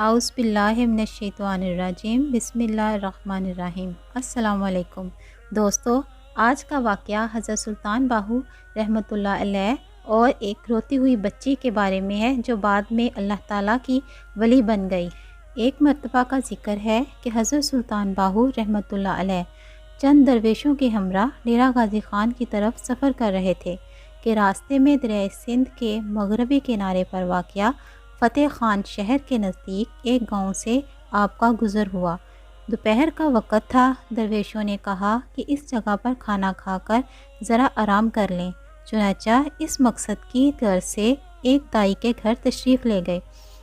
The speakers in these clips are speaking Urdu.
اعوذ باللہ من الشیطان الرجیم بسم اللہ الرحمن الرحیم۔ السلام علیکم دوستو، آج کا واقعہ حضرت سلطان باہو رحمۃ اللہ علیہ اور ایک روتی ہوئی بچی کے بارے میں ہے جو بعد میں اللہ تعالیٰ کی ولی بن گئی۔ ایک مرتبہ کا ذکر ہے کہ حضرت سلطان باہو رحمۃ اللہ علیہ چند درویشوں کے ہمراہ ڈیرہ غازی خان کی طرف سفر کر رہے تھے کہ راستے میں دریائے سندھ کے مغربی کنارے پر واقع فتح خان شہر کے نزدیک ایک گاؤں سے آپ کا گزر ہوا۔ دوپہر کا وقت تھا۔ درویشوں نے کہا کہ اس جگہ پر کھانا کھا کر ذرا آرام کر لیں۔ چنانچہ اس مقصد کی غرض سے ایک دائی کے گھر تشریف لے گئے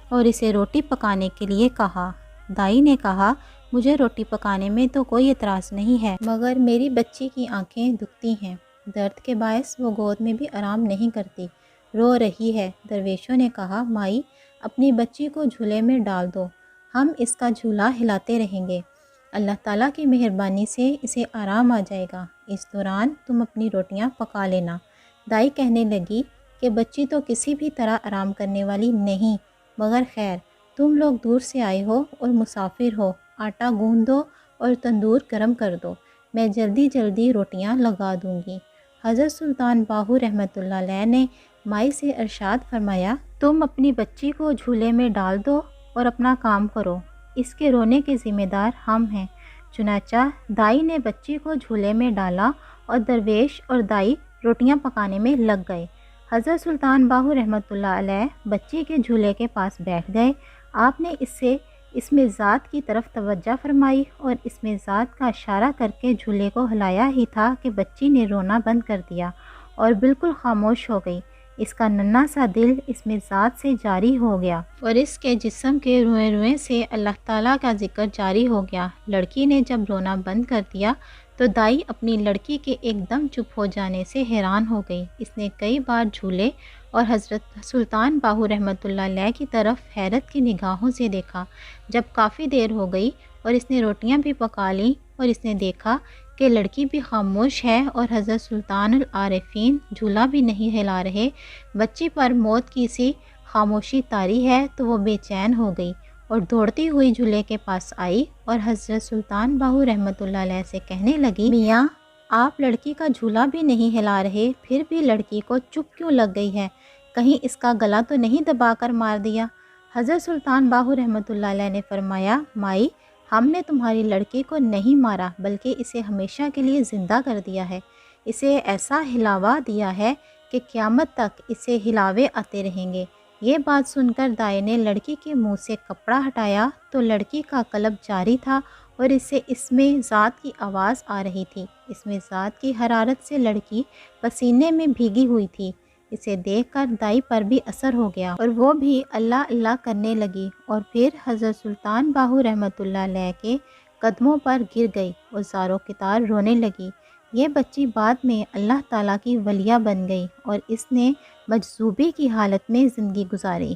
اور اسے روٹی پکانے کے لیے کہا۔ دائی نے کہا، مجھے روٹی پکانے میں تو کوئی اعتراض نہیں ہے، مگر میری بچی کی آنکھیں دکھتی ہیں، درد کے باعث وہ گود میں بھی آرام نہیں کرتی، رو رہی ہے۔ درویشوں نے کہا، مائی اپنی بچی کو جھولے میں ڈال دو، ہم اس کا جھولا ہلاتے رہیں گے، اللہ تعالیٰ کی مہربانی سے اسے آرام آ جائے گا، اس دوران تم اپنی روٹیاں پکا لینا۔ دائی کہنے لگی کہ بچی تو کسی بھی طرح آرام کرنے والی نہیں، مگر خیر تم لوگ دور سے آئے ہو اور مسافر ہو، آٹا گوندھ دو اور تندور گرم کر دو، میں جلدی جلدی روٹیاں لگا دوں گی۔ حضرت سلطان باہو رحمۃ اللہ علیہ نے مائی سے ارشاد فرمایا، تم اپنی بچی کو جھولے میں ڈال دو اور اپنا کام کرو، اس کے رونے کے ذمہ دار ہم ہیں۔ چنانچہ دائی نے بچی کو جھولے میں ڈالا اور درویش اور دائی روٹیاں پکانے میں لگ گئے۔ حضرت سلطان باہو رحمۃ اللہ علیہ بچی کے جھولے کے پاس بیٹھ گئے۔ آپ نے اس میں ذات کی طرف توجہ فرمائی اور اس میں ذات کا اشارہ کر کے جھولے کو ہلایا ہی تھا کہ بچی نے رونا بند کر دیا اور بالکل خاموش ہو گئی۔ اس کا ننھا سا دل اس میں ذات سے جاری ہو گیا اور اس کے جسم کے روئیں روئیں سے اللہ تعالیٰ کا ذکر جاری ہو گیا۔ لڑکی نے جب رونا بند کر دیا تو دائی اپنی لڑکی کے ایک دم چپ ہو جانے سے حیران ہو گئی۔ اس نے کئی بار جھولے اور حضرت سلطان باہو رحمۃ اللہ علیہ کی طرف حیرت کی نگاہوں سے دیکھا۔ جب کافی دیر ہو گئی اور اس نے روٹیاں بھی پکا لیں اور اس نے دیکھا کہ لڑکی بھی خاموش ہے اور حضرت سلطان العارفین جھولا بھی نہیں ہلا رہے، بچی پر موت کی سی خاموشی طاری ہے، تو وہ بے چین ہو گئی اور دوڑتی ہوئی جھولے کے پاس آئی اور حضرت سلطان باہو رحمۃ اللہ علیہ سے کہنے لگی، میاں آپ لڑکی کا جھولا بھی نہیں ہلا رہے، پھر بھی لڑکی کو چپ کیوں لگ گئی ہے، کہیں اس کا گلا تو نہیں دبا کر مار دیا؟ حضرت سلطان باہو رحمۃ اللہ علیہ نے فرمایا، مائی ہم نے تمہاری لڑکی کو نہیں مارا بلکہ اسے ہمیشہ کے لیے زندہ کر دیا ہے، اسے ایسا ہلاوا دیا ہے کہ قیامت تک اسے ہلاوے آتے رہیں گے۔ یہ بات سن کر دائی نے لڑکی کے منہ سے کپڑا ہٹایا تو لڑکی کا قلب جاری تھا اور اس میں ذات کی آواز آ رہی تھی۔ اس میں ذات کی حرارت سے لڑکی پسینے میں بھیگی ہوئی تھی۔ اسے دیکھ کر دائی پر بھی اثر ہو گیا اور وہ بھی اللہ اللہ کرنے لگی اور پھر حضرت سلطان باہو رحمۃ اللہ علیہ کے قدموں پر گر گئی اور زار و کتار رونے لگی۔ یہ بچی بعد میں اللہ تعالیٰ کی ولیہ بن گئی اور اس نے مجذوبی کی حالت میں زندگی گزاری۔